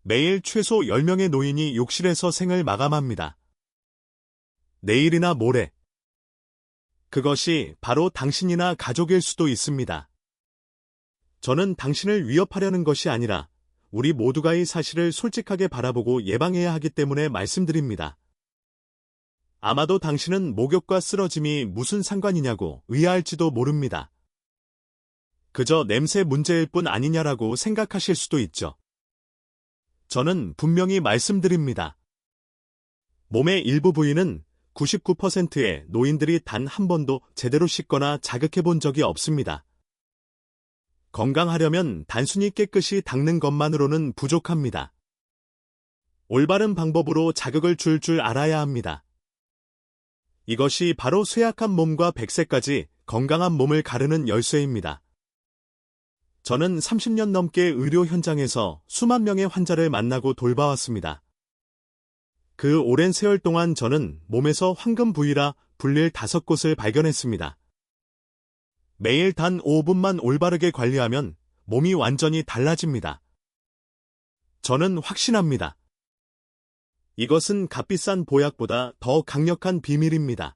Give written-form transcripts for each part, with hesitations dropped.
매일 최소 10명의 노인이 욕실에서 생을 마감합니다. 내일이나 모레. 그것이 바로 당신이나 가족일 수도 있습니다. 저는 당신을 위협하려는 것이 아니라 우리 모두가 이 사실을 솔직하게 바라보고 예방해야 하기 때문에 말씀드립니다. 아마도 당신은 목욕과 쓰러짐이 무슨 상관이냐고 의아할지도 모릅니다. 그저 냄새 문제일 뿐 아니냐라고 생각하실 수도 있죠. 저는 분명히 말씀드립니다. 몸의 일부 부위는 99%의 노인들이 단 한 번도 제대로 씻거나 자극해 본 적이 없습니다. 건강하려면 단순히 깨끗이 닦는 것만으로는 부족합니다. 올바른 방법으로 자극을 줄 줄 알아야 합니다. 이것이 바로 쇠약한 몸과 100세까지 건강한 몸을 가르는 열쇠입니다. 저는 30년 넘게 의료 현장에서 수만 명의 환자를 만나고 돌봐왔습니다. 그 오랜 세월 동안 저는 몸에서 황금 부위라 불릴 5곳을 발견했습니다. 매일 단 5분만 올바르게 관리하면 몸이 완전히 달라집니다. 저는 확신합니다. 이것은 값비싼 보약보다 더 강력한 비밀입니다.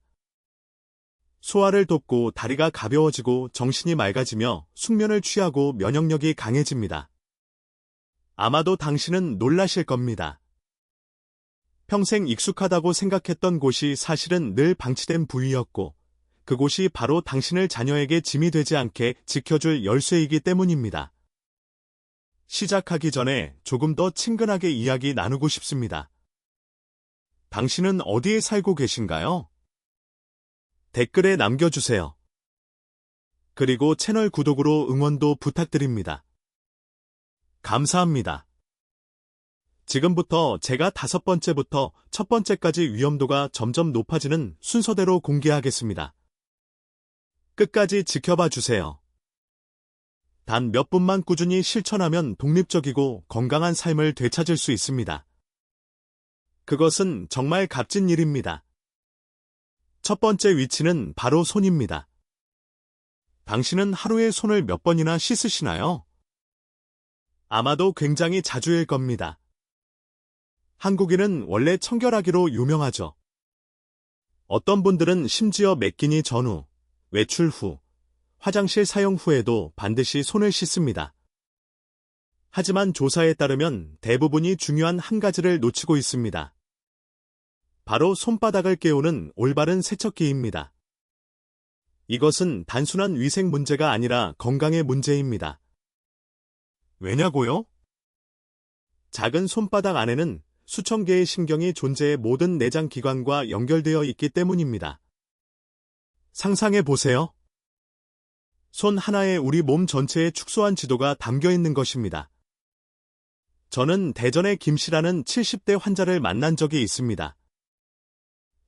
소화를 돕고 다리가 가벼워지고 정신이 맑아지며 숙면을 취하고 면역력이 강해집니다. 아마도 당신은 놀라실 겁니다. 평생 익숙하다고 생각했던 곳이 사실은 늘 방치된 부위였고 그곳이 바로 당신을 자녀에게 짐이 되지 않게 지켜줄 열쇠이기 때문입니다. 시작하기 전에 조금 더 친근하게 이야기 나누고 싶습니다. 당신은 어디에 살고 계신가요? 댓글에 남겨주세요. 그리고 채널 구독으로 응원도 부탁드립니다. 감사합니다. 지금부터 제가 5번째부터 1번째까지 위험도가 점점 높아지는 순서대로 공개하겠습니다. 끝까지 지켜봐 주세요. 단 몇 분만 꾸준히 실천하면 독립적이고 건강한 삶을 되찾을 수 있습니다. 그것은 정말 값진 일입니다. 첫 번째 위치는 바로 손입니다. 당신은 하루에 손을 몇 번이나 씻으시나요? 아마도 굉장히 자주일 겁니다. 한국인은 원래 청결하기로 유명하죠. 어떤 분들은 심지어 매 끼니 전후, 외출 후, 화장실 사용 후에도 반드시 손을 씻습니다. 하지만 조사에 따르면 대부분이 중요한 한 가지를 놓치고 있습니다. 바로 손바닥을 깨우는 올바른 세척기입니다. 이것은 단순한 위생 문제가 아니라 건강의 문제입니다. 왜냐고요? 작은 손바닥 안에는 수천 개의 신경이 존재해 모든 내장 기관과 연결되어 있기 때문입니다. 상상해 보세요. 손 하나에 우리 몸 전체의 축소한 지도가 담겨 있는 것입니다. 저는 대전의 김 씨라는 70대 환자를 만난 적이 있습니다.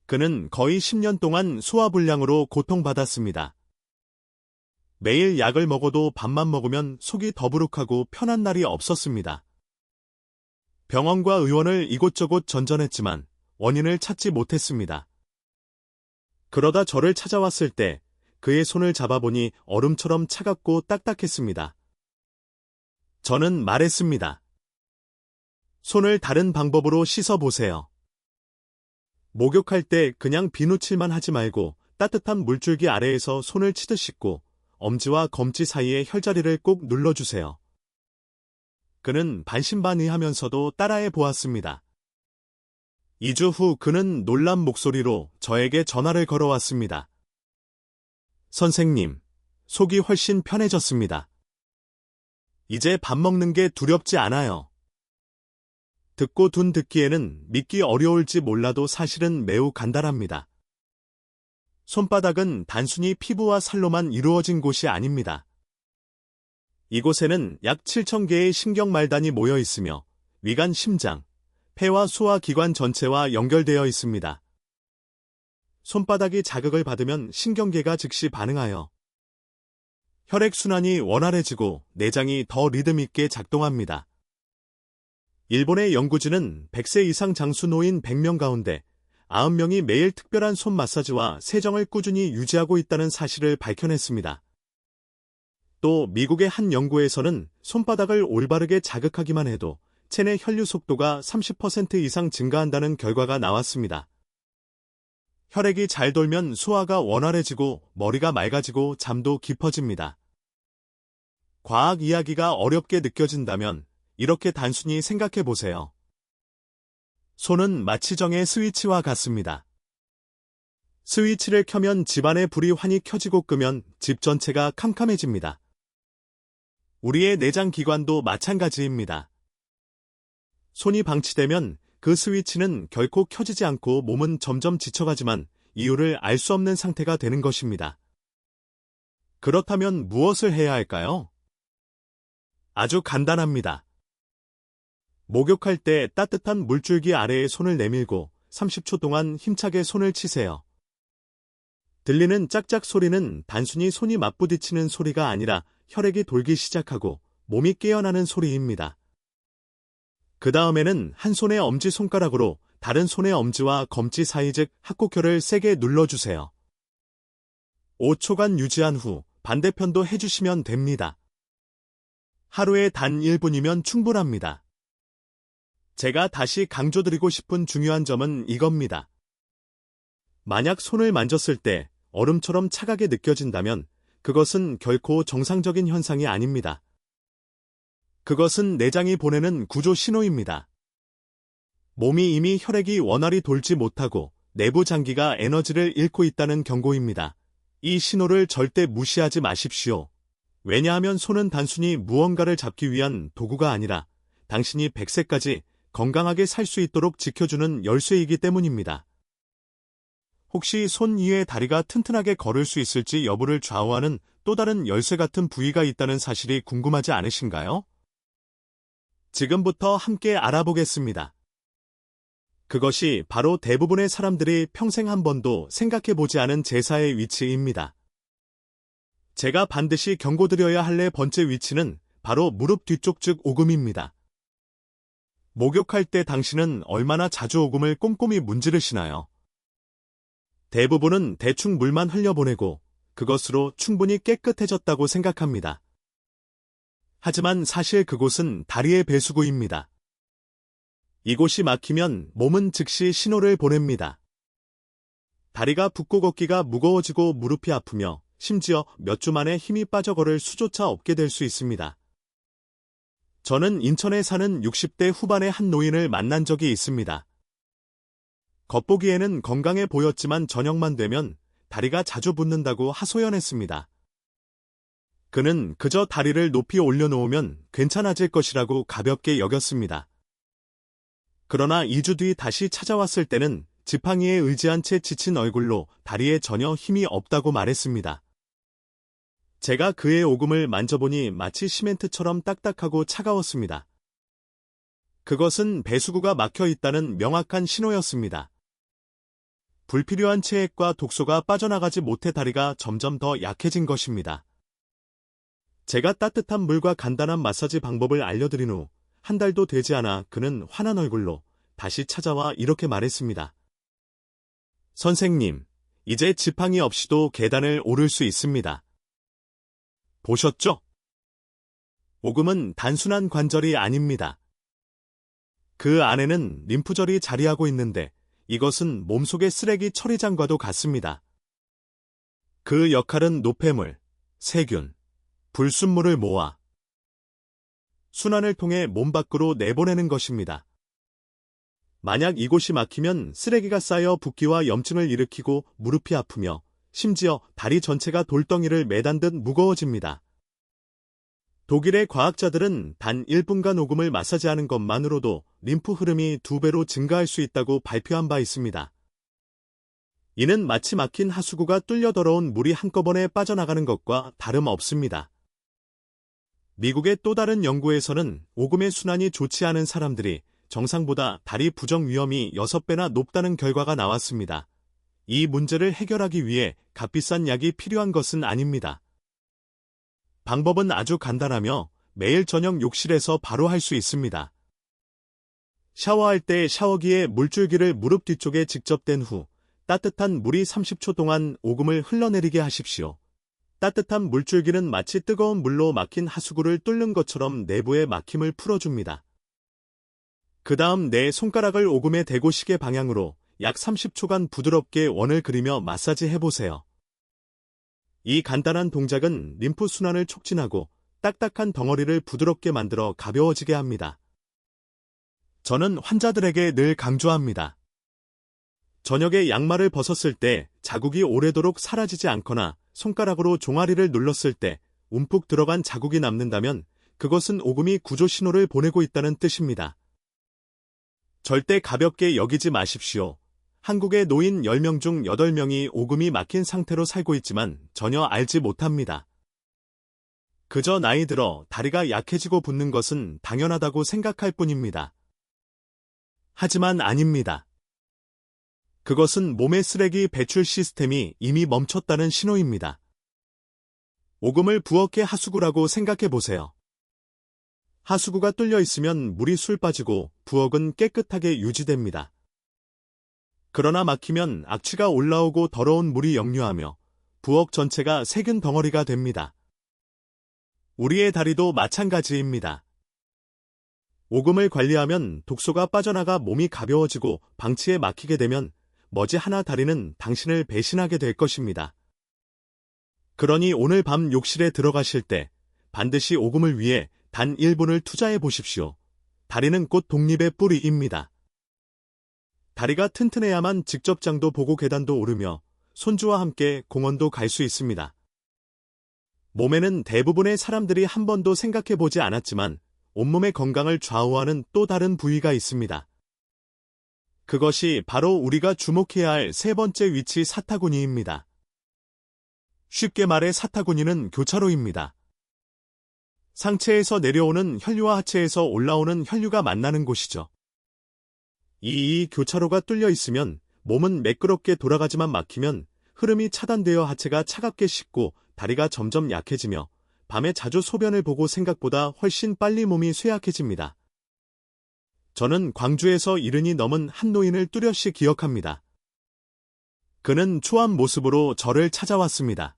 그는 거의 10년 동안 소화불량으로 고통받았습니다. 매일 약을 먹어도 밥만 먹으면 속이 더부룩하고 편한 날이 없었습니다. 병원과 의원을 이곳저곳 전전했지만 원인을 찾지 못했습니다. 그러다 저를 찾아왔을 때 그의 손을 잡아보니 얼음처럼 차갑고 딱딱했습니다. 저는 말했습니다. 손을 다른 방법으로 씻어보세요. 목욕할 때 그냥 비누칠만 하지 말고 따뜻한 물줄기 아래에서 손을 치듯 씻고 엄지와 검지 사이의 혈자리를 꼭 눌러주세요. 그는 반신반의하면서도 따라해 보았습니다. 2주 후 그는 놀란 목소리로 저에게 전화를 걸어왔습니다. 선생님, 속이 훨씬 편해졌습니다. 이제 밥 먹는 게 두렵지 않아요. 듣고 둔 듣기에는 믿기 어려울지 몰라도 사실은 매우 간단합니다. 손바닥은 단순히 피부와 살로만 이루어진 곳이 아닙니다. 이곳에는 약 7,000개의 신경말단이 모여 있으며 위관, 심장, 폐와 소화기관 전체와 연결되어 있습니다. 손바닥이 자극을 받으면 신경계가 즉시 반응하여 혈액순환이 원활해지고 내장이 더 리듬있게 작동합니다. 일본의 연구진은 100세 이상 장수 노인 100명 가운데 90명이 매일 특별한 손 마사지와 세정을 꾸준히 유지하고 있다는 사실을 밝혀냈습니다. 또 미국의 한 연구에서는 손바닥을 올바르게 자극하기만 해도 체내 혈류 속도가 30% 이상 증가한다는 결과가 나왔습니다. 혈액이 잘 돌면 소화가 원활해지고 머리가 맑아지고 잠도 깊어집니다. 과학 이야기가 어렵게 느껴진다면 이렇게 단순히 생각해 보세요. 손은 마치 정의 스위치와 같습니다. 스위치를 켜면 집안의 불이 환히 켜지고 끄면 집 전체가 캄캄해집니다. 우리의 내장 기관도 마찬가지입니다. 손이 방치되면 그 스위치는 결코 켜지지 않고 몸은 점점 지쳐가지만 이유를 알 수 없는 상태가 되는 것입니다. 그렇다면 무엇을 해야 할까요? 아주 간단합니다. 목욕할 때 따뜻한 물줄기 아래에 손을 내밀고 30초 동안 힘차게 손을 치세요. 들리는 짝짝 소리는 단순히 손이 맞부딪히는 소리가 아니라 혈액이 돌기 시작하고 몸이 깨어나는 소리입니다. 그 다음에는 한 손의 엄지손가락으로 다른 손의 엄지와 검지 사이 즉 합곡혈을 세게 눌러주세요. 5초간 유지한 후 반대편도 해주시면 됩니다. 하루에 단 1분이면 충분합니다. 제가 다시 강조드리고 싶은 중요한 점은 이겁니다. 만약 손을 만졌을 때 얼음처럼 차가게 느껴진다면 그것은 결코 정상적인 현상이 아닙니다. 그것은 내장이 보내는 구조 신호입니다. 몸이 이미 혈액이 원활히 돌지 못하고 내부 장기가 에너지를 잃고 있다는 경고입니다. 이 신호를 절대 무시하지 마십시오. 왜냐하면 손은 단순히 무언가를 잡기 위한 도구가 아니라 당신이 100세까지 건강하게 살 수 있도록 지켜주는 열쇠이기 때문입니다. 혹시 손 위에 다리가 튼튼하게 걸을 수 있을지 여부를 좌우하는 또 다른 열쇠 같은 부위가 있다는 사실이 궁금하지 않으신가요? 지금부터 함께 알아보겠습니다. 그것이 바로 대부분의 사람들이 평생 한 번도 생각해보지 않은 제사의 위치입니다. 제가 반드시 경고드려야 할 네 번째 위치는 바로 무릎 뒤쪽 즉 오금입니다. 목욕할 때 당신은 얼마나 자주 오금을 꼼꼼히 문지르시나요? 대부분은 대충 물만 흘려보내고 그것으로 충분히 깨끗해졌다고 생각합니다. 하지만 사실 그곳은 다리의 배수구입니다. 이곳이 막히면 몸은 즉시 신호를 보냅니다. 다리가 붓고 걷기가 무거워지고 무릎이 아프며 심지어 몇 주 만에 힘이 빠져 걸을 수조차 없게 될 수 있습니다. 저는 인천에 사는 60대 후반의 한 노인을 만난 적이 있습니다. 겉보기에는 건강해 보였지만 저녁만 되면 다리가 자주 붓는다고 하소연했습니다. 그는 그저 다리를 높이 올려놓으면 괜찮아질 것이라고 가볍게 여겼습니다. 그러나 2주 뒤 다시 찾아왔을 때는 지팡이에 의지한 채 지친 얼굴로 다리에 전혀 힘이 없다고 말했습니다. 제가 그의 오금을 만져보니 마치 시멘트처럼 딱딱하고 차가웠습니다. 그것은 배수구가 막혀 있다는 명확한 신호였습니다. 불필요한 체액과 독소가 빠져나가지 못해 다리가 점점 더 약해진 것입니다. 제가 따뜻한 물과 간단한 마사지 방법을 알려드린 후 한 달도 되지 않아 그는 환한 얼굴로 다시 찾아와 이렇게 말했습니다. 선생님, 이제 지팡이 없이도 계단을 오를 수 있습니다. 보셨죠? 오금은 단순한 관절이 아닙니다. 그 안에는 림프절이 자리하고 있는데 이것은 몸속의 쓰레기 처리장과도 같습니다. 그 역할은 노폐물, 세균, 불순물을 모아 순환을 통해 몸 밖으로 내보내는 것입니다. 만약 이곳이 막히면 쓰레기가 쌓여 붓기와 염증을 일으키고 무릎이 아프며 심지어 다리 전체가 돌덩이를 매단 듯 무거워집니다. 독일의 과학자들은 단 1분간 오금을 마사지하는 것만으로도 림프 흐름이 2배로 증가할 수 있다고 발표한 바 있습니다. 이는 마치 막힌 하수구가 뚫려 더러운 물이 한꺼번에 빠져나가는 것과 다름없습니다. 미국의 또 다른 연구에서는 오금의 순환이 좋지 않은 사람들이 정상보다 다리 부정 위험이 6배나 높다는 결과가 나왔습니다. 이 문제를 해결하기 위해 값비싼 약이 필요한 것은 아닙니다. 방법은 아주 간단하며 매일 저녁 욕실에서 바로 할 수 있습니다. 샤워할 때 샤워기에 물줄기를 무릎 뒤쪽에 직접 댄 후 따뜻한 물이 30초 동안 오금을 흘러내리게 하십시오. 따뜻한 물줄기는 마치 뜨거운 물로 막힌 하수구를 뚫는 것처럼 내부의 막힘을 풀어줍니다. 그 다음 내 손가락을 오금에 대고 시계 방향으로 약 30초간 부드럽게 원을 그리며 마사지 해보세요. 이 간단한 동작은 림프 순환을 촉진하고 딱딱한 덩어리를 부드럽게 만들어 가벼워지게 합니다. 저는 환자들에게 늘 강조합니다. 저녁에 양말을 벗었을 때 자국이 오래도록 사라지지 않거나 손가락으로 종아리를 눌렀을 때 움푹 들어간 자국이 남는다면 그것은 오금이 구조 신호를 보내고 있다는 뜻입니다. 절대 가볍게 여기지 마십시오. 한국의 노인 10명 중 8명이 오금이 막힌 상태로 살고 있지만 전혀 알지 못합니다. 그저 나이 들어 다리가 약해지고 붓는 것은 당연하다고 생각할 뿐입니다. 하지만 아닙니다. 그것은 몸의 쓰레기 배출 시스템이 이미 멈췄다는 신호입니다. 오금을 부엌의 하수구라고 생각해 보세요. 하수구가 뚫려 있으면 물이 술 빠지고 부엌은 깨끗하게 유지됩니다. 그러나 막히면 악취가 올라오고 더러운 물이 역류하며 부엌 전체가 세균 덩어리가 됩니다. 우리의 다리도 마찬가지입니다. 오금을 관리하면 독소가 빠져나가 몸이 가벼워지고 방치에 막히게 되면 머지않아 다리는 당신을 배신하게 될 것입니다. 그러니 오늘 밤 욕실에 들어가실 때 반드시 오금을 위해 단 1분을 투자해 보십시오. 다리는 곧 독립의 뿌리입니다. 다리가 튼튼해야만 직접 장도 보고 계단도 오르며 손주와 함께 공원도 갈 수 있습니다. 몸에는 대부분의 사람들이 한 번도 생각해 보지 않았지만 온몸의 건강을 좌우하는 또 다른 부위가 있습니다. 그것이 바로 우리가 주목해야 할 세 번째 위치 사타구니입니다. 쉽게 말해 사타구니는 교차로입니다. 상체에서 내려오는 혈류와 하체에서 올라오는 혈류가 만나는 곳이죠. 이 교차로가 뚫려 있으면 몸은 매끄럽게 돌아가지만 막히면 흐름이 차단되어 하체가 차갑게 식고 다리가 점점 약해지며 밤에 자주 소변을 보고 생각보다 훨씬 빨리 몸이 쇠약해집니다. 저는 광주에서 70이 넘은 한 노인을 뚜렷이 기억합니다. 그는 초암 모습으로 저를 찾아왔습니다.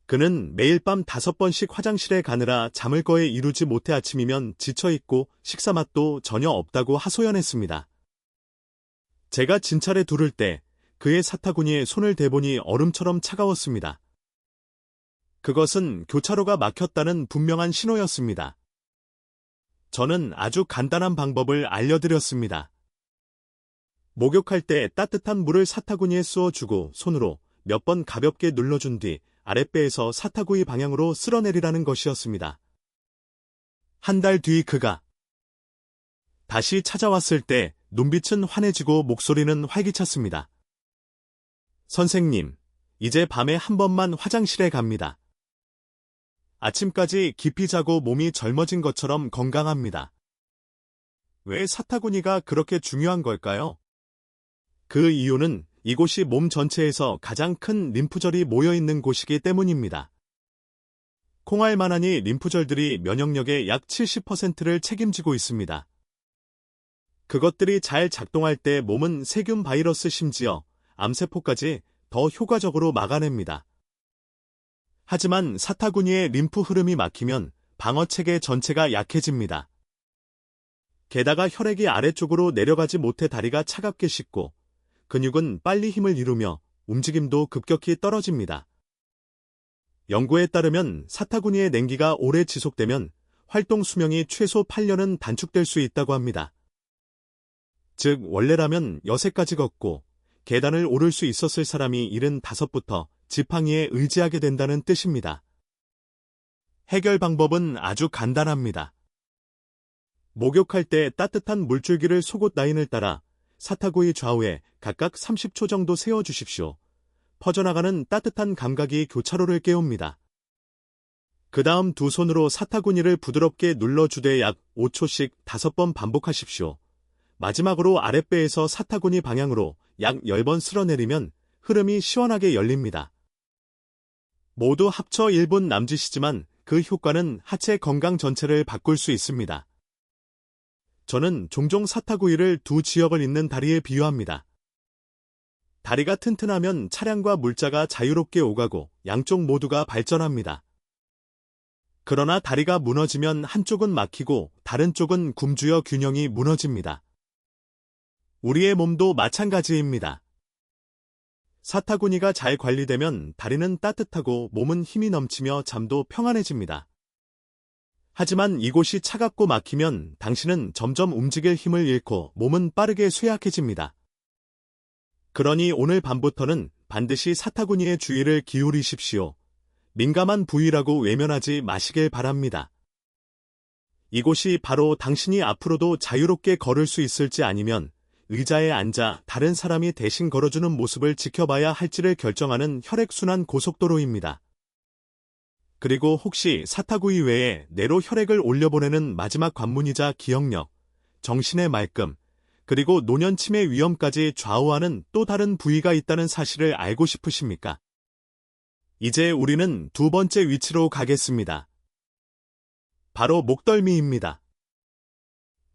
그는 매일 밤 5번씩 화장실에 가느라 잠을 거에 이루지 못해 아침이면 지쳐있고 식사맛도 전혀 없다고 하소연했습니다. 제가 진찰에 두를 때 그의 사타구니에 손을 대보니 얼음처럼 차가웠습니다. 그것은 교차로가 막혔다는 분명한 신호였습니다. 저는 아주 간단한 방법을 알려드렸습니다. 목욕할 때 따뜻한 물을 사타구니에 쏘어주고 손으로 몇 번 가볍게 눌러준 뒤 아랫배에서 사타구니 방향으로 쓸어내리라는 것이었습니다. 한 달 뒤 그가 다시 찾아왔을 때 눈빛은 환해지고 목소리는 활기찼습니다. 선생님, 이제 밤에 한 번만 화장실에 갑니다. 아침까지 깊이 자고 몸이 젊어진 것처럼 건강합니다. 왜 사타구니가 그렇게 중요한 걸까요? 그 이유는 이곳이 몸 전체에서 가장 큰 림프절이 모여있는 곳이기 때문입니다. 콩알만하니 림프절들이 면역력의 약 70%를 책임지고 있습니다. 그것들이 잘 작동할 때 몸은 세균, 바이러스, 심지어 암세포까지 더 효과적으로 막아냅니다. 하지만 사타구니의 림프 흐름이 막히면 방어체계 전체가 약해집니다. 게다가 혈액이 아래쪽으로 내려가지 못해 다리가 차갑게 식고 근육은 빨리 힘을 잃으며 움직임도 급격히 떨어집니다. 연구에 따르면 사타구니의 냉기가 오래 지속되면 활동 수명이 최소 8년은 단축될 수 있다고 합니다. 즉 원래라면 여세까지 걷고 계단을 오를 수 있었을 사람이 75부터 지팡이에 의지하게 된다는 뜻입니다. 해결 방법은 아주 간단합니다. 목욕할 때 따뜻한 물줄기를 속옷 라인을 따라 사타구니 좌우에 각각 30초 정도 세워주십시오. 퍼져나가는 따뜻한 감각이 교차로를 깨웁니다. 그 다음 두 손으로 사타구니를 부드럽게 눌러주되 약 5초씩 5번 반복하십시오. 마지막으로 아랫배에서 사타구니 방향으로 약 10번 쓸어내리면 흐름이 시원하게 열립니다. 모두 합쳐 1분 남짓이지만 그 효과는 하체 건강 전체를 바꿀 수 있습니다. 저는 종종 사타구니를 두 지역을 잇는 다리에 비유합니다. 다리가 튼튼하면 차량과 물자가 자유롭게 오가고 양쪽 모두가 발전합니다. 그러나 다리가 무너지면 한쪽은 막히고 다른 쪽은 굶주려 균형이 무너집니다. 우리의 몸도 마찬가지입니다. 사타구니가 잘 관리되면 다리는 따뜻하고 몸은 힘이 넘치며 잠도 평안해집니다. 하지만 이곳이 차갑고 막히면 당신은 점점 움직일 힘을 잃고 몸은 빠르게 쇠약해집니다. 그러니 오늘 밤부터는 반드시 사타구니의 주의를 기울이십시오. 민감한 부위라고 외면하지 마시길 바랍니다. 이곳이 바로 당신이 앞으로도 자유롭게 걸을 수 있을지 아니면 의자에 앉아 다른 사람이 대신 걸어주는 모습을 지켜봐야 할지를 결정하는 혈액순환 고속도로입니다. 그리고 혹시 사타구니 외에 뇌로 혈액을 올려보내는 마지막 관문이자 기억력, 정신의 말끔, 그리고 노년 치매 위험까지 좌우하는 또 다른 부위가 있다는 사실을 알고 싶으십니까? 이제 우리는 두 번째 위치로 가겠습니다. 바로 목덜미입니다.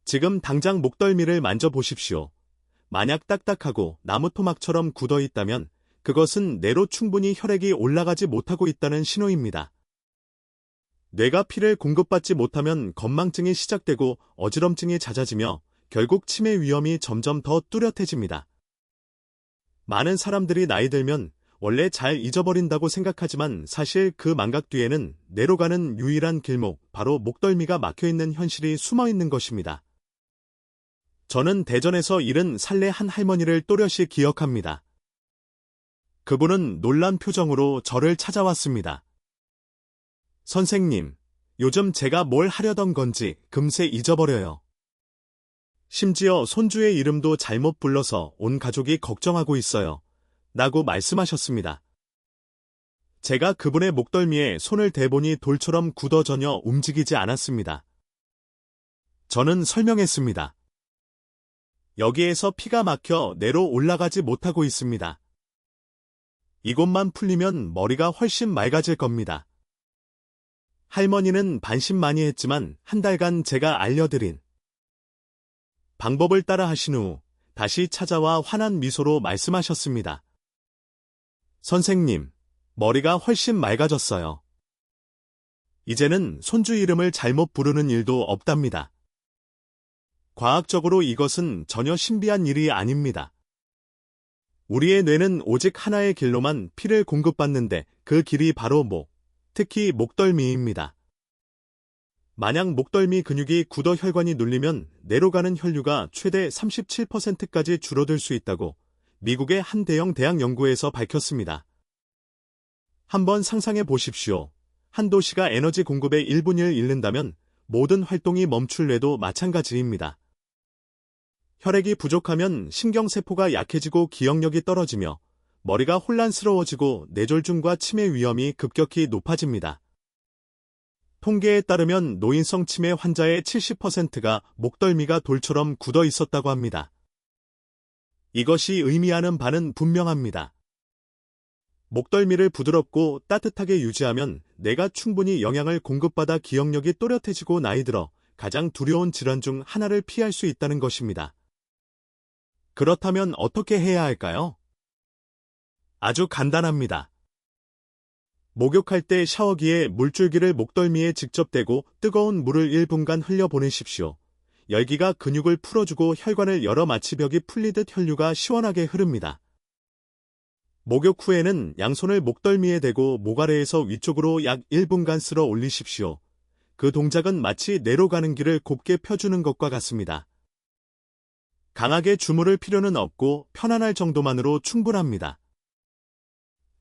지금 당장 목덜미를 만져보십시오. 만약 딱딱하고 나무 토막처럼 굳어 있다면 그것은 뇌로 충분히 혈액이 올라가지 못하고 있다는 신호입니다. 뇌가 피를 공급받지 못하면 건망증이 시작되고 어지럼증이 잦아지며 결국 치매 위험이 점점 더 뚜렷해집니다. 많은 사람들이 나이 들면 원래 잘 잊어버린다고 생각하지만 사실 그 망각 뒤에는 뇌로 가는 유일한 길목, 바로 목덜미가 막혀있는 현실이 숨어있는 것입니다. 저는 대전에서 잃은 살레 한 할머니를 또렷이 기억합니다. 그분은 놀란 표정으로 저를 찾아왔습니다. 선생님, 요즘 제가 뭘 하려던 건지 금세 잊어버려요. 심지어 손주의 이름도 잘못 불러서 온 가족이 걱정하고 있어요. 라고 말씀하셨습니다. 제가 그분의 목덜미에 손을 대보니 돌처럼 굳어 전혀 움직이지 않았습니다. 저는 설명했습니다. 여기에서 피가 막혀 뇌로 올라가지 못하고 있습니다. 이곳만 풀리면 머리가 훨씬 맑아질 겁니다. 할머니는 반신만의했지만 한 달간 제가 알려드린 방법을 따라 하신 후 다시 찾아와 환한 미소로 말씀하셨습니다. 선생님, 머리가 훨씬 맑아졌어요. 이제는 손주 이름을 잘못 부르는 일도 없답니다. 과학적으로 이것은 전혀 신비한 일이 아닙니다. 우리의 뇌는 오직 하나의 길로만 피를 공급받는데 그 길이 바로 목, 특히 목덜미입니다. 만약 목덜미 근육이 굳어 혈관이 눌리면 뇌로 가는 혈류가 최대 37%까지 줄어들 수 있다고 미국의 한 대형 대학 연구에서 밝혔습니다. 한번 상상해 보십시오. 한 도시가 에너지 공급의 1분의 1을 잃는다면 모든 활동이 멈출 뇌도 마찬가지입니다. 혈액이 부족하면 신경세포가 약해지고 기억력이 떨어지며 머리가 혼란스러워지고 뇌졸중과 치매 위험이 급격히 높아집니다. 통계에 따르면 노인성 치매 환자의 70%가 목덜미가 돌처럼 굳어 있었다고 합니다. 이것이 의미하는 바는 분명합니다. 목덜미를 부드럽고 따뜻하게 유지하면 뇌가 충분히 영양을 공급받아 기억력이 또렷해지고 나이 들어 가장 두려운 질환 중 하나를 피할 수 있다는 것입니다. 그렇다면 어떻게 해야 할까요? 아주 간단합니다. 목욕할 때 샤워기에 물줄기를 목덜미에 직접 대고 뜨거운 물을 1분간 흘려보내십시오. 열기가 근육을 풀어주고 혈관을 열어 마치 벽이 풀리듯 혈류가 시원하게 흐릅니다. 목욕 후에는 양손을 목덜미에 대고 목 아래에서 위쪽으로 약 1분간 쓸어 올리십시오. 그 동작은 마치 뇌로 가는 길을 곱게 펴주는 것과 같습니다. 강하게 주무를 필요는 없고 편안할 정도만으로 충분합니다.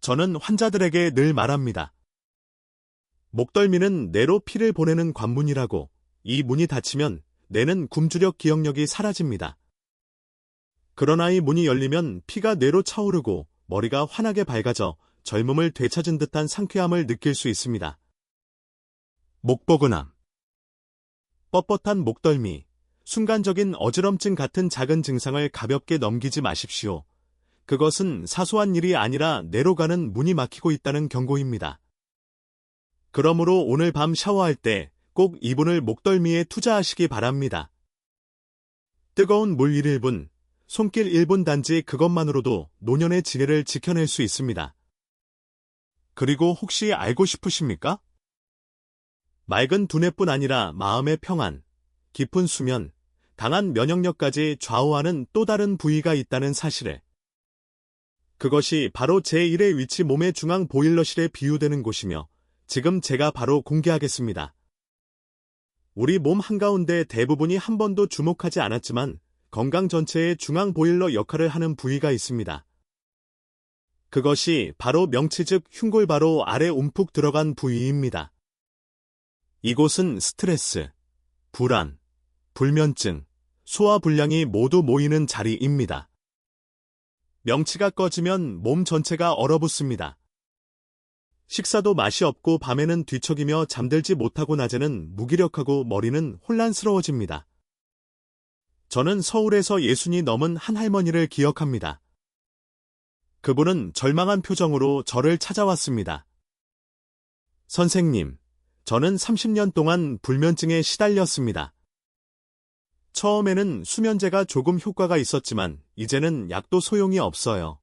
저는 환자들에게 늘 말합니다. 목덜미는 뇌로 피를 보내는 관문이라고. 이 문이 닫히면 뇌는 굶주려 기억력이 사라집니다. 그러나 이 문이 열리면 피가 뇌로 차오르고 머리가 환하게 밝아져 젊음을 되찾은 듯한 상쾌함을 느낄 수 있습니다. 목포근암. 뻣뻣한 목덜미, 순간적인 어지럼증 같은 작은 증상을 가볍게 넘기지 마십시오. 그것은 사소한 일이 아니라 뇌로 가는 문이 막히고 있다는 경고입니다. 그러므로 오늘 밤 샤워할 때 꼭 이분을 목덜미에 투자하시기 바랍니다. 뜨거운 물 1분, 손길 1분 단지 그것만으로도 노년의 지혜를 지켜낼 수 있습니다. 그리고 혹시 알고 싶으십니까? 맑은 두뇌뿐 아니라 마음의 평안, 깊은 수면, 강한 면역력까지 좌우하는 또 다른 부위가 있다는 사실을. 그것이 바로 제1의 위치 몸의 중앙 보일러실에 비유되는 곳이며 지금 제가 바로 공개하겠습니다. 우리 몸 한가운데 대부분이 한 번도 주목하지 않았지만 건강 전체의 중앙 보일러 역할을 하는 부위가 있습니다. 그것이 바로 명치 즉 흉골 바로 아래 움푹 들어간 부위입니다. 이곳은 스트레스, 불안, 불면증, 소화불량이 모두 모이는 자리입니다. 명치가 꺼지면 몸 전체가 얼어붙습니다. 식사도 맛이 없고 밤에는 뒤척이며 잠들지 못하고 낮에는 무기력하고 머리는 혼란스러워집니다. 저는 서울에서 60이 넘은 한 할머니를 기억합니다. 그분은 절망한 표정으로 저를 찾아왔습니다. 선생님, 저는 30년 동안 불면증에 시달렸습니다. 처음에는 수면제가 조금 효과가 있었지만 이제는 약도 소용이 없어요.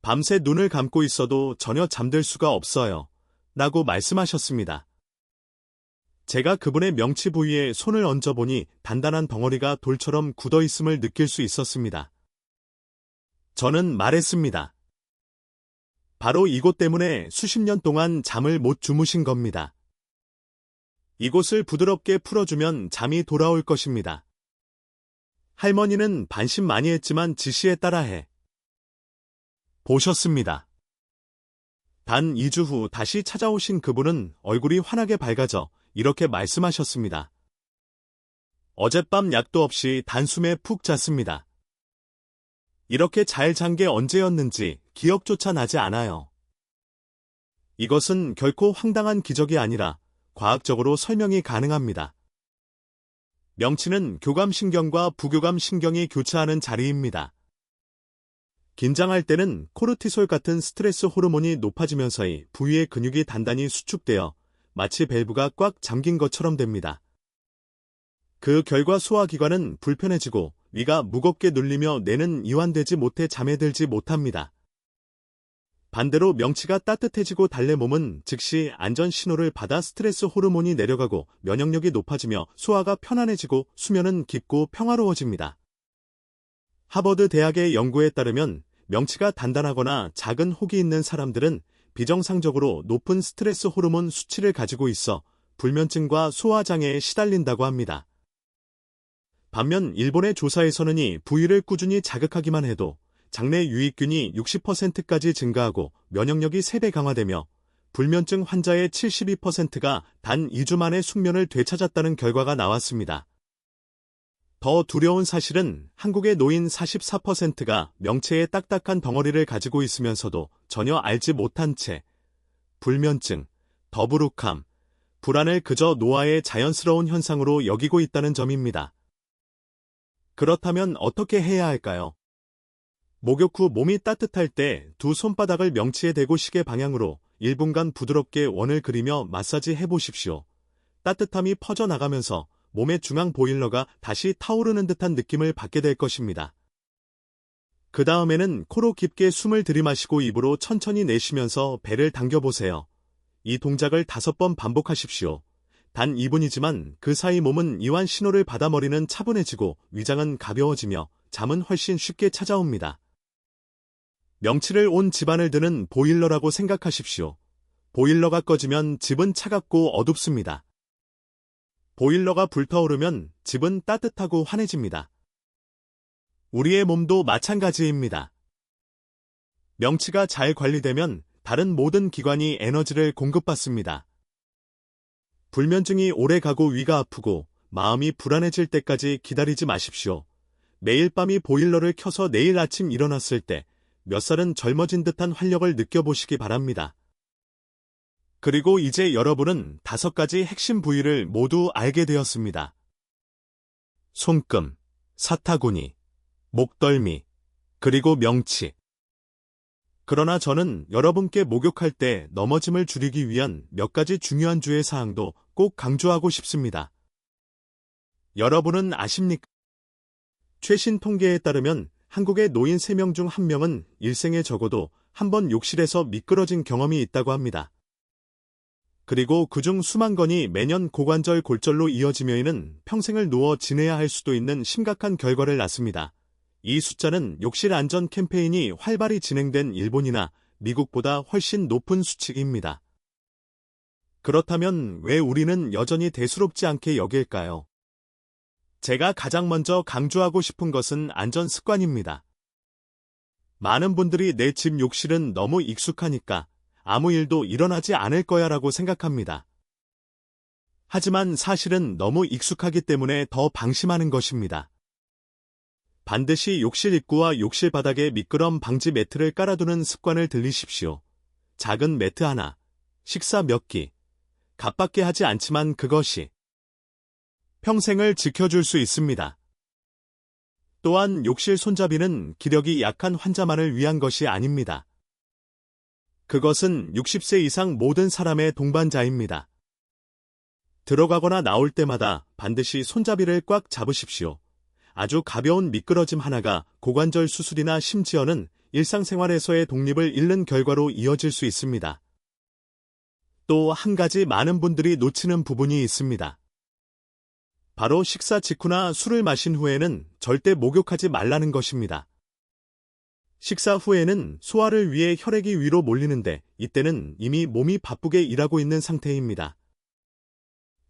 밤새 눈을 감고 있어도 전혀 잠들 수가 없어요. 라고 말씀하셨습니다. 제가 그분의 명치 부위에 손을 얹어보니 단단한 덩어리가 돌처럼 굳어있음을 느낄 수 있었습니다. 저는 말했습니다. 바로 이곳 때문에 수십 년 동안 잠을 못 주무신 겁니다. 이곳을 부드럽게 풀어주면 잠이 돌아올 것입니다. 할머니는 반신만의했지만 지시에 따라해 보셨습니다. 단 2주 후 다시 찾아오신 그분은 얼굴이 환하게 밝아져 이렇게 말씀하셨습니다. 어젯밤 약도 없이 단숨에 푹 잤습니다. 이렇게 잘 잔 게 언제였는지 기억조차 나지 않아요. 이것은 결코 황당한 기적이 아니라 과학적으로 설명이 가능합니다. 명치는 교감신경과 부교감신경이 교차하는 자리입니다. 긴장할 때는 코르티솔 같은 스트레스 호르몬이 높아지면서의 부위의 근육이 단단히 수축되어 마치 밸브가 꽉 잠긴 것처럼 됩니다. 그 결과 소화기관은 불편해지고 위가 무겁게 눌리며 뇌는 이완되지 못해 잠에 들지 못합니다. 반대로 명치가 따뜻해지고 달래 몸은 즉시 안전 신호를 받아 스트레스 호르몬이 내려가고 면역력이 높아지며 소화가 편안해지고 수면은 깊고 평화로워집니다. 하버드 대학의 연구에 따르면 명치가 단단하거나 작은 혹이 있는 사람들은 비정상적으로 높은 스트레스 호르몬 수치를 가지고 있어 불면증과 소화장애에 시달린다고 합니다. 반면 일본의 조사에서는 이 부위를 꾸준히 자극하기만 해도 장내 유익균이 60%까지 증가하고 면역력이 3배 강화되며 불면증 환자의 72%가 단 2주 만에 숙면을 되찾았다는 결과가 나왔습니다. 더 두려운 사실은 한국의 노인 44%가 명체에 딱딱한 덩어리를 가지고 있으면서도 전혀 알지 못한 채 불면증, 더부룩함, 불안을 그저 노화의 자연스러운 현상으로 여기고 있다는 점입니다. 그렇다면 어떻게 해야 할까요? 목욕 후 몸이 따뜻할 때 두 손바닥을 명치에 대고 시계 방향으로 1분간 부드럽게 원을 그리며 마사지 해보십시오. 따뜻함이 퍼져나가면서 몸의 중앙 보일러가 다시 타오르는 듯한 느낌을 받게 될 것입니다. 그 다음에는 코로 깊게 숨을 들이마시고 입으로 천천히 내쉬면서 배를 당겨보세요. 이 동작을 5번 반복하십시오. 단 2분이지만 그 사이 몸은 이완 신호를 받아 머리는 차분해지고 위장은 가벼워지며 잠은 훨씬 쉽게 찾아옵니다. 명치를 온 집안을 드는 보일러라고 생각하십시오. 보일러가 꺼지면 집은 차갑고 어둡습니다. 보일러가 불타오르면 집은 따뜻하고 환해집니다. 우리의 몸도 마찬가지입니다. 명치가 잘 관리되면 다른 모든 기관이 에너지를 공급받습니다. 불면증이 오래 가고 위가 아프고 마음이 불안해질 때까지 기다리지 마십시오. 매일 밤이 보일러를 켜서 내일 아침 일어났을 때 몇 살은 젊어진 듯한 활력을 느껴보시기 바랍니다. 그리고 이제 여러분은 5가지 핵심 부위를 모두 알게 되었습니다. 손금, 사타구니, 목덜미, 그리고 명치. 그러나 저는 여러분께 목욕할 때 넘어짐을 줄이기 위한 몇 가지 중요한 주의 사항도 꼭 강조하고 싶습니다. 여러분은 아십니까? 최신 통계에 따르면 한국의 노인 3명 중 1명은 일생에 적어도 한 번 욕실에서 미끄러진 경험이 있다고 합니다. 그리고 그중 수만 건이 매년 고관절 골절로 이어지면은 평생을 누워 지내야 할 수도 있는 심각한 결과를 낳습니다. 이 숫자는 욕실 안전 캠페인이 활발히 진행된 일본이나 미국보다 훨씬 높은 수치입니다. 그렇다면 왜 우리는 여전히 대수롭지 않게 여길까요? 제가 가장 먼저 강조하고 싶은 것은 안전 습관입니다. 많은 분들이 내 집 욕실은 너무 익숙하니까 아무 일도 일어나지 않을 거야 라고 생각합니다. 하지만 사실은 너무 익숙하기 때문에 더 방심하는 것입니다. 반드시 욕실 입구와 욕실 바닥에 미끄럼 방지 매트를 깔아두는 습관을 들이십시오. 작은 매트 하나, 식사 몇 끼, 값밖에 하지 않지만 그것이 평생을 지켜줄 수 있습니다. 또한 욕실 손잡이는 기력이 약한 환자만을 위한 것이 아닙니다. 그것은 60세 이상 모든 사람의 동반자입니다. 들어가거나 나올 때마다 반드시 손잡이를 꽉 잡으십시오. 아주 가벼운 미끄러짐 하나가 고관절 수술이나 심지어는 일상생활에서의 독립을 잃는 결과로 이어질 수 있습니다. 또 한 가지 많은 분들이 놓치는 부분이 있습니다. 바로 식사 직후나 술을 마신 후에는 절대 목욕하지 말라는 것입니다. 식사 후에는 소화를 위해 혈액이 위로 몰리는데 이때는 이미 몸이 바쁘게 일하고 있는 상태입니다.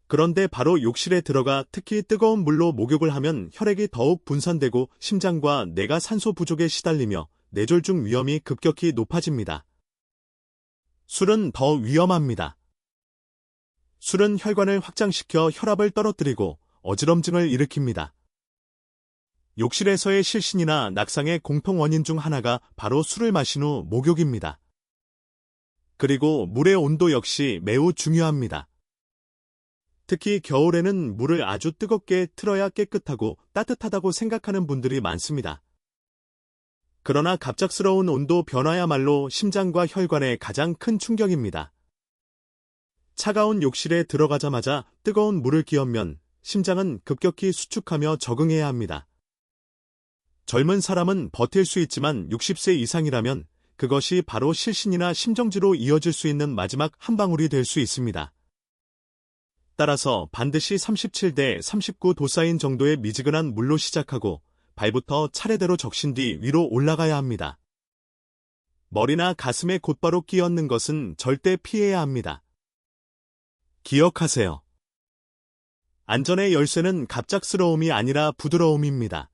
그런데 바로 욕실에 들어가 특히 뜨거운 물로 목욕을 하면 혈액이 더욱 분산되고 심장과 뇌가 산소 부족에 시달리며 뇌졸중 위험이 급격히 높아집니다. 술은 더 위험합니다. 술은 혈관을 확장시켜 혈압을 떨어뜨리고 어지럼증을 일으킵니다. 욕실에서의 실신이나 낙상의 공통 원인 중 하나가 바로 술을 마신 후 목욕입니다. 그리고 물의 온도 역시 매우 중요합니다. 특히 겨울에는 물을 아주 뜨겁게 틀어야 깨끗하고 따뜻하다고 생각하는 분들이 많습니다. 그러나 갑작스러운 온도 변화야말로 심장과 혈관에 가장 큰 충격입니다. 차가운 욕실에 들어가자마자 뜨거운 물을 끼얹으면 심장은 급격히 수축하며 적응해야 합니다. 젊은 사람은 버틸 수 있지만 60세 이상이라면 그것이 바로 실신이나 심정지로 이어질 수 있는 마지막 한 방울이 될 수 있습니다. 따라서 반드시 37대 39도사인 정도의 미지근한 물로 시작하고 발부터 차례대로 적신 뒤 위로 올라가야 합니다. 머리나 가슴에 곧바로 끼얹는 것은 절대 피해야 합니다. 기억하세요. 안전의 열쇠는 갑작스러움이 아니라 부드러움입니다.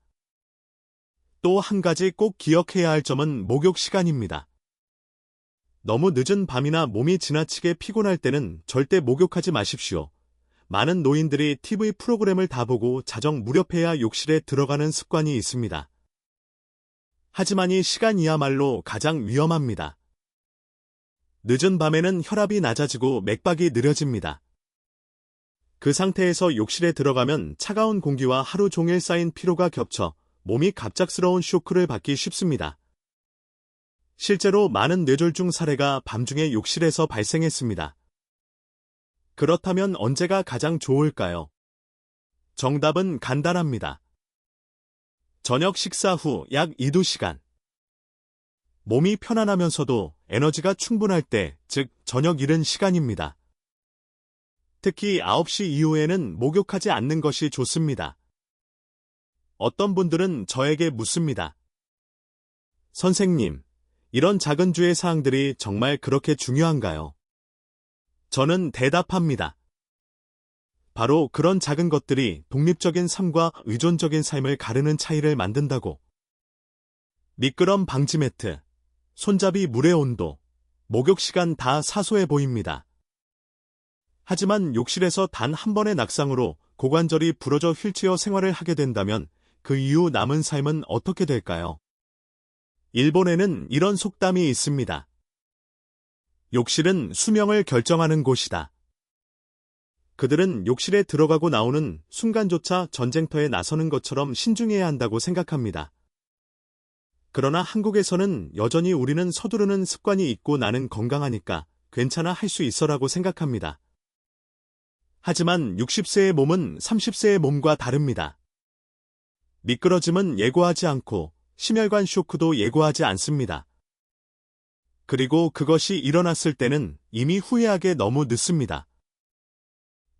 또 한 가지 꼭 기억해야 할 점은 목욕 시간입니다. 너무 늦은 밤이나 몸이 지나치게 피곤할 때는 절대 목욕하지 마십시오. 많은 노인들이 TV 프로그램을 다 보고 자정 무렵에야 욕실에 들어가는 습관이 있습니다. 하지만 이 시간이야말로 가장 위험합니다. 늦은 밤에는 혈압이 낮아지고 맥박이 느려집니다. 그 상태에서 욕실에 들어가면 차가운 공기와 하루 종일 쌓인 피로가 겹쳐 몸이 갑작스러운 쇼크를 받기 쉽습니다. 실제로 많은 뇌졸중 사례가 밤중에 욕실에서 발생했습니다. 그렇다면 언제가 가장 좋을까요? 정답은 간단합니다. 저녁 식사 후 약 2~2시간. 몸이 편안하면서도 에너지가 충분할 때, 즉 저녁 이른 시간입니다. 특히 9시 이후에는 목욕하지 않는 것이 좋습니다. 어떤 분들은 저에게 묻습니다. 선생님, 이런 작은 주의 사항들이 정말 그렇게 중요한가요? 저는 대답합니다. 바로 그런 작은 것들이 독립적인 삶과 의존적인 삶을 가르는 차이를 만든다고. 미끄럼 방지 매트, 손잡이 물의 온도, 목욕 시간 다 사소해 보입니다. 하지만 욕실에서 단 한 번의 낙상으로 고관절이 부러져 휠체어 생활을 하게 된다면 그 이후 남은 삶은 어떻게 될까요? 일본에는 이런 속담이 있습니다. 욕실은 수명을 결정하는 곳이다. 그들은 욕실에 들어가고 나오는 순간조차 전쟁터에 나서는 것처럼 신중해야 한다고 생각합니다. 그러나 한국에서는 여전히 우리는 서두르는 습관이 있고 나는 건강하니까 괜찮아 할 수 있어라고 생각합니다. 하지만 60세의 몸은 30세의 몸과 다릅니다. 미끄러짐은 예고하지 않고 심혈관 쇼크도 예고하지 않습니다. 그리고 그것이 일어났을 때는 이미 후회하게 너무 늦습니다.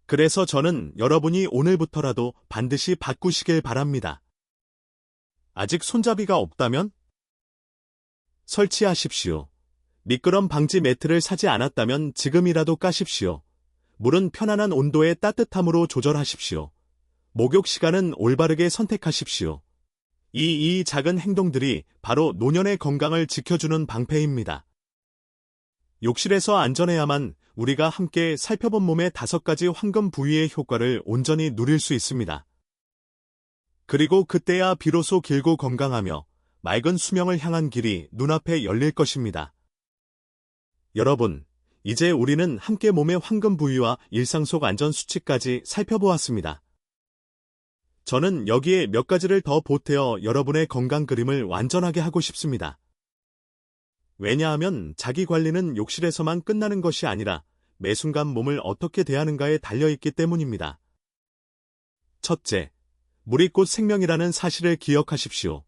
그래서 저는 여러분이 오늘부터라도 반드시 바꾸시길 바랍니다. 아직 손잡이가 없다면? 설치하십시오. 미끄럼 방지 매트를 사지 않았다면 지금이라도 까십시오. 물은 편안한 온도의 따뜻함으로 조절하십시오. 목욕 시간은 올바르게 선택하십시오. 이 작은 행동들이 바로 노년의 건강을 지켜주는 방패입니다. 욕실에서 안전해야만 우리가 함께 살펴본 몸의 5가지 황금 부위의 효과를 온전히 누릴 수 있습니다. 그리고 그때야 비로소 길고 건강하며 맑은 수명을 향한 길이 눈앞에 열릴 것입니다. 여러분, 이제 우리는 함께 몸의 황금 부위와 일상 속 안전 수치까지 살펴보았습니다. 저는 여기에 몇 가지를 더 보태어 여러분의 건강 그림을 완전하게 하고 싶습니다. 왜냐하면 자기 관리는 욕실에서만 끝나는 것이 아니라 매 순간 몸을 어떻게 대하는가에 달려있기 때문입니다. 첫째, 물이 곧 생명이라는 사실을 기억하십시오.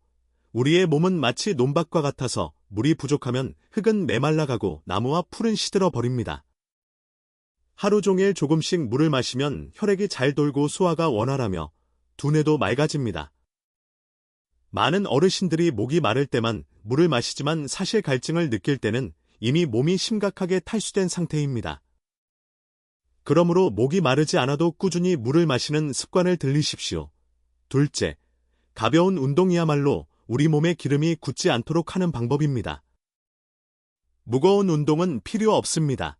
우리의 몸은 마치 논밭과 같아서 물이 부족하면 흙은 메말라가고 나무와 풀은 시들어 버립니다. 하루 종일 조금씩 물을 마시면 혈액이 잘 돌고 소화가 원활하며 두뇌도 맑아집니다. 많은 어르신들이 목이 마를 때만 물을 마시지만 사실 갈증을 느낄 때는 이미 몸이 심각하게 탈수된 상태입니다. 그러므로 목이 마르지 않아도 꾸준히 물을 마시는 습관을 들이십시오. 둘째, 가벼운 운동이야말로 우리 몸의 기름이 굳지 않도록 하는 방법입니다. 무거운 운동은 필요 없습니다.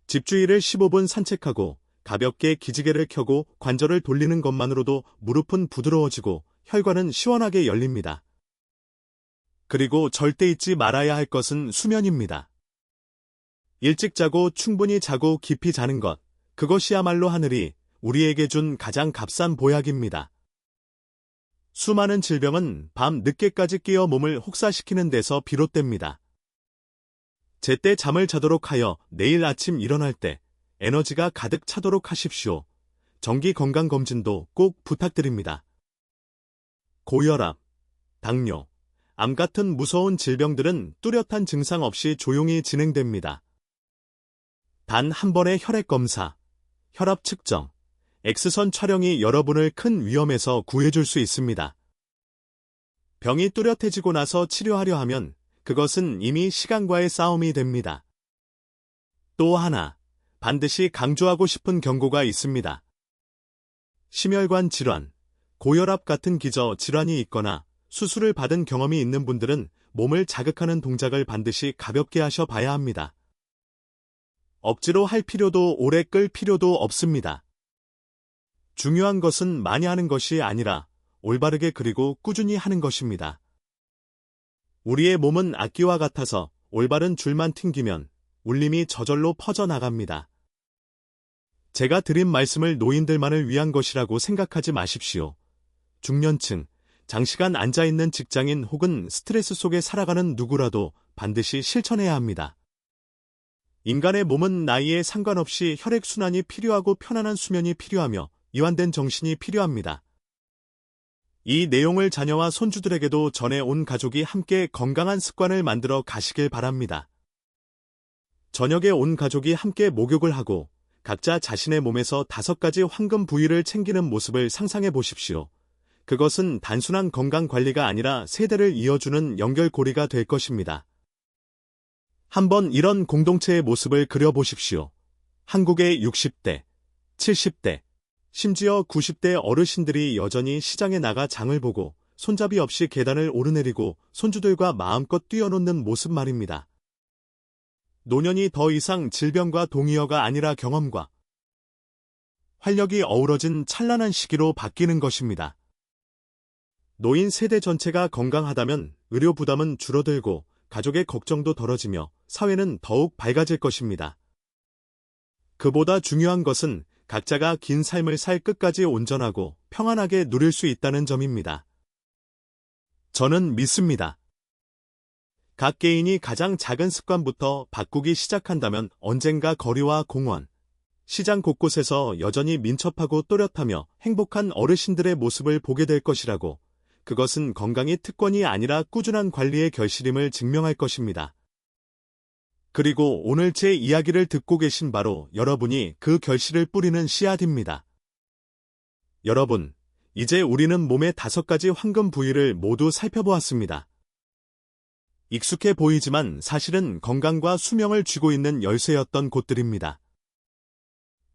집주일을 15분 산책하고 가볍게 기지개를 켜고 관절을 돌리는 것만으로도 무릎은 부드러워지고 혈관은 시원하게 열립니다. 그리고 절대 잊지 말아야 할 것은 수면입니다. 일찍 자고 충분히 자고 깊이 자는 것, 그것이야말로 하늘이 우리에게 준 가장 값싼 보약입니다. 수많은 질병은 밤 늦게까지 깨어 몸을 혹사시키는 데서 비롯됩니다. 제때 잠을 자도록 하여 내일 아침 일어날 때 에너지가 가득 차도록 하십시오. 정기 건강검진도 꼭 부탁드립니다. 고혈압, 당뇨, 암 같은 무서운 질병들은 뚜렷한 증상 없이 조용히 진행됩니다. 단 한 번의 혈액 검사, 혈압 측정, X선 촬영이 여러분을 큰 위험에서 구해줄 수 있습니다. 병이 뚜렷해지고 나서 치료하려 하면 그것은 이미 시간과의 싸움이 됩니다. 또 하나, 반드시 강조하고 싶은 경고가 있습니다. 심혈관 질환, 고혈압 같은 기저 질환이 있거나 수술을 받은 경험이 있는 분들은 몸을 자극하는 동작을 반드시 가볍게 하셔 봐야 합니다. 억지로 할 필요도 오래 끌 필요도 없습니다. 중요한 것은 많이 하는 것이 아니라 올바르게 그리고 꾸준히 하는 것입니다. 우리의 몸은 악기와 같아서 올바른 줄만 튕기면 울림이 저절로 퍼져나갑니다. 제가 드린 말씀을 노인들만을 위한 것이라고 생각하지 마십시오. 중년층, 장시간 앉아있는 직장인 혹은 스트레스 속에 살아가는 누구라도 반드시 실천해야 합니다. 인간의 몸은 나이에 상관없이 혈액순환이 필요하고 편안한 수면이 필요하며 이완된 정신이 필요합니다. 이 내용을 자녀와 손주들에게도 전해 온 가족이 함께 건강한 습관을 만들어 가시길 바랍니다. 저녁에 온 가족이 함께 목욕을 하고 각자 자신의 몸에서 5가지 황금 부위를 챙기는 모습을 상상해 보십시오. 그것은 단순한 건강 관리가 아니라 세대를 이어주는 연결고리가 될 것입니다. 한번 이런 공동체의 모습을 그려보십시오. 한국의 60대, 70대, 심지어 90대 어르신들이 여전히 시장에 나가 장을 보고 손잡이 없이 계단을 오르내리고 손주들과 마음껏 뛰어노는 모습 말입니다. 노년이 더 이상 질병과 동의어가 아니라 경험과 활력이 어우러진 찬란한 시기로 바뀌는 것입니다. 노인 세대 전체가 건강하다면 의료 부담은 줄어들고 가족의 걱정도 덜어지며 사회는 더욱 밝아질 것입니다. 그보다 중요한 것은 각자가 긴 삶을 살 끝까지 온전하고 평안하게 누릴 수 있다는 점입니다. 저는 믿습니다. 각 개인이 가장 작은 습관부터 바꾸기 시작한다면 언젠가 거리와 공원, 시장 곳곳에서 여전히 민첩하고 또렷하며 행복한 어르신들의 모습을 보게 될 것이라고, 그것은 건강이 특권이 아니라 꾸준한 관리의 결실임을 증명할 것입니다. 그리고 오늘 제 이야기를 듣고 계신 바로 여러분이 그 결실을 뿌리는 씨앗입니다. 여러분, 이제 우리는 몸의 5가지 황금 부위를 모두 살펴보았습니다. 익숙해 보이지만 사실은 건강과 수명을 쥐고 있는 열쇠였던 곳들입니다.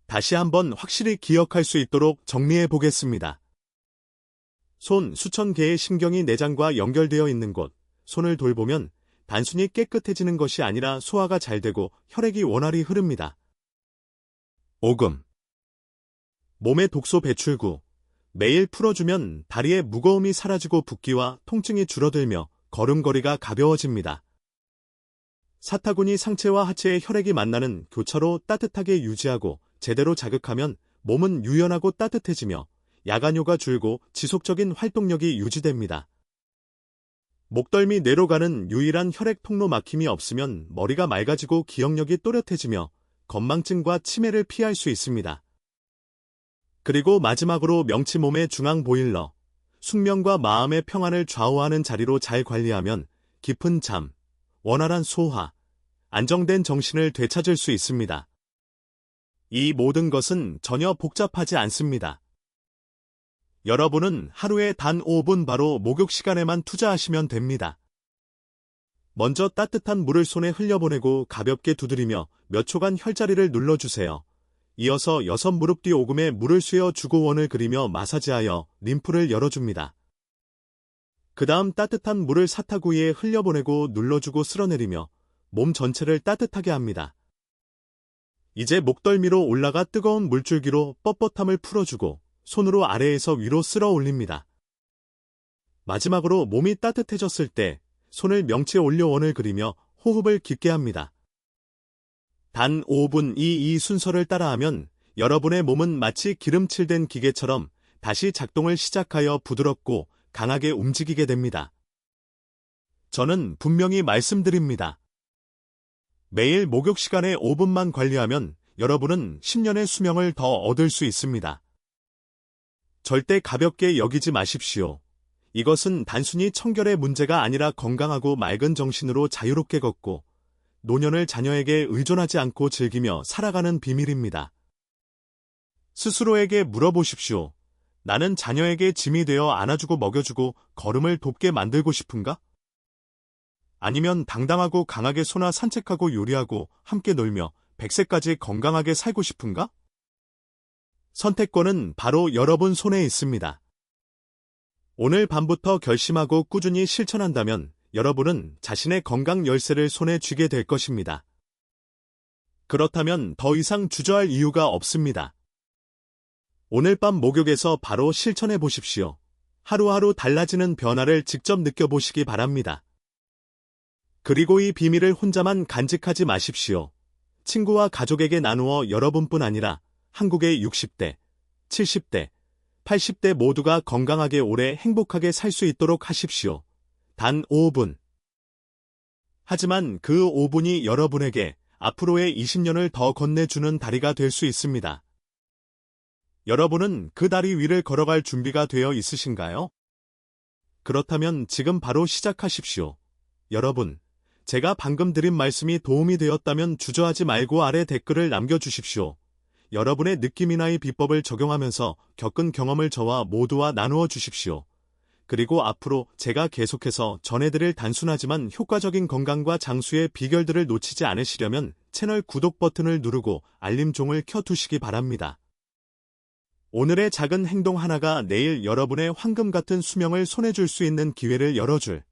다시 한번 확실히 기억할 수 있도록 정리해 보겠습니다. 손, 수천 개의 심경이 내장과 연결되어 있는 곳. 손을 돌보면 단순히 깨끗해지는 것이 아니라 소화가 잘 되고 혈액이 원활히 흐릅니다. 오금. 몸의 독소 배출구. 매일 풀어주면 다리의 무거움이 사라지고 붓기와 통증이 줄어들며 걸음걸이가 가벼워집니다. 사타구니 상체와 하체의 혈액이 만나는 교차로 따뜻하게 유지하고 제대로 자극하면 몸은 유연하고 따뜻해지며 야간효가 줄고 지속적인 활동력이 유지됩니다. 목덜미 뇌로 가는 유일한 혈액 통로 막힘이 없으면 머리가 맑아지고 기억력이 또렷해지며 건망증과 치매를 피할 수 있습니다. 그리고 마지막으로 명치 몸의 중앙 보일러, 숙명과 마음의 평안을 좌우하는 자리로 잘 관리하면 깊은 잠, 원활한 소화, 안정된 정신을 되찾을 수 있습니다. 이 모든 것은 전혀 복잡하지 않습니다. 여러분은 하루에 단 5분 바로 목욕 시간에만 투자하시면 됩니다. 먼저 따뜻한 물을 손에 흘려보내고 가볍게 두드리며 몇 초간 혈자리를 눌러주세요. 이어서 6 무릎 뒤 오금에 물을 쐬어 주고원을 그리며 마사지하여 림프를 열어줍니다. 그 다음 따뜻한 물을 사타구이에 흘려보내고 눌러주고 쓸어내리며 몸 전체를 따뜻하게 합니다. 이제 목덜미로 올라가 뜨거운 물줄기로 뻣뻣함을 풀어주고 손으로 아래에서 위로 쓸어 올립니다. 마지막으로 몸이 따뜻해졌을 때 손을 명치에 올려 원을 그리며 호흡을 깊게 합니다. 단 5분 이 순서를 따라하면 여러분의 몸은 마치 기름칠된 기계처럼 다시 작동을 시작하여 부드럽고 강하게 움직이게 됩니다. 저는 분명히 말씀드립니다. 매일 목욕 시간에 5분만 관리하면 여러분은 10년의 수명을 더 얻을 수 있습니다. 절대 가볍게 여기지 마십시오. 이것은 단순히 청결의 문제가 아니라 건강하고 맑은 정신으로 자유롭게 걷고 노년을 자녀에게 의존하지 않고 즐기며 살아가는 비밀입니다. 스스로에게 물어보십시오. 나는 자녀에게 짐이 되어 안아주고 먹여주고 걸음을 돕게 만들고 싶은가? 아니면 당당하고 강하게 소나 산책하고 요리하고 함께 놀며 100세까지 건강하게 살고 싶은가? 선택권은 바로 여러분 손에 있습니다. 오늘 밤부터 결심하고 꾸준히 실천한다면 여러분은 자신의 건강 열쇠를 손에 쥐게 될 것입니다. 그렇다면 더 이상 주저할 이유가 없습니다. 오늘 밤 목욕에서 바로 실천해 보십시오. 하루하루 달라지는 변화를 직접 느껴보시기 바랍니다. 그리고 이 비밀을 혼자만 간직하지 마십시오. 친구와 가족에게 나누어 여러분뿐 아니라 한국의 60대, 70대, 80대 모두가 건강하게 오래 행복하게 살 수 있도록 하십시오. 단 5분. 하지만 그 5분이 여러분에게 앞으로의 20년을 더 건네주는 다리가 될 수 있습니다. 여러분은 그 다리 위를 걸어갈 준비가 되어 있으신가요? 그렇다면 지금 바로 시작하십시오. 여러분, 제가 방금 드린 말씀이 도움이 되었다면 주저하지 말고 아래 댓글을 남겨주십시오. 여러분의 느낌이나 이 비법을 적용하면서 겪은 경험을 저와 모두와 나누어 주십시오. 그리고 앞으로 제가 계속해서 전해드릴 단순하지만 효과적인 건강과 장수의 비결들을 놓치지 않으시려면 채널 구독 버튼을 누르고 알림종을 켜두시기 바랍니다. 오늘의 작은 행동 하나가 내일 여러분의 황금 같은 수명을 손에 줄 수 있는 기회를 열어줄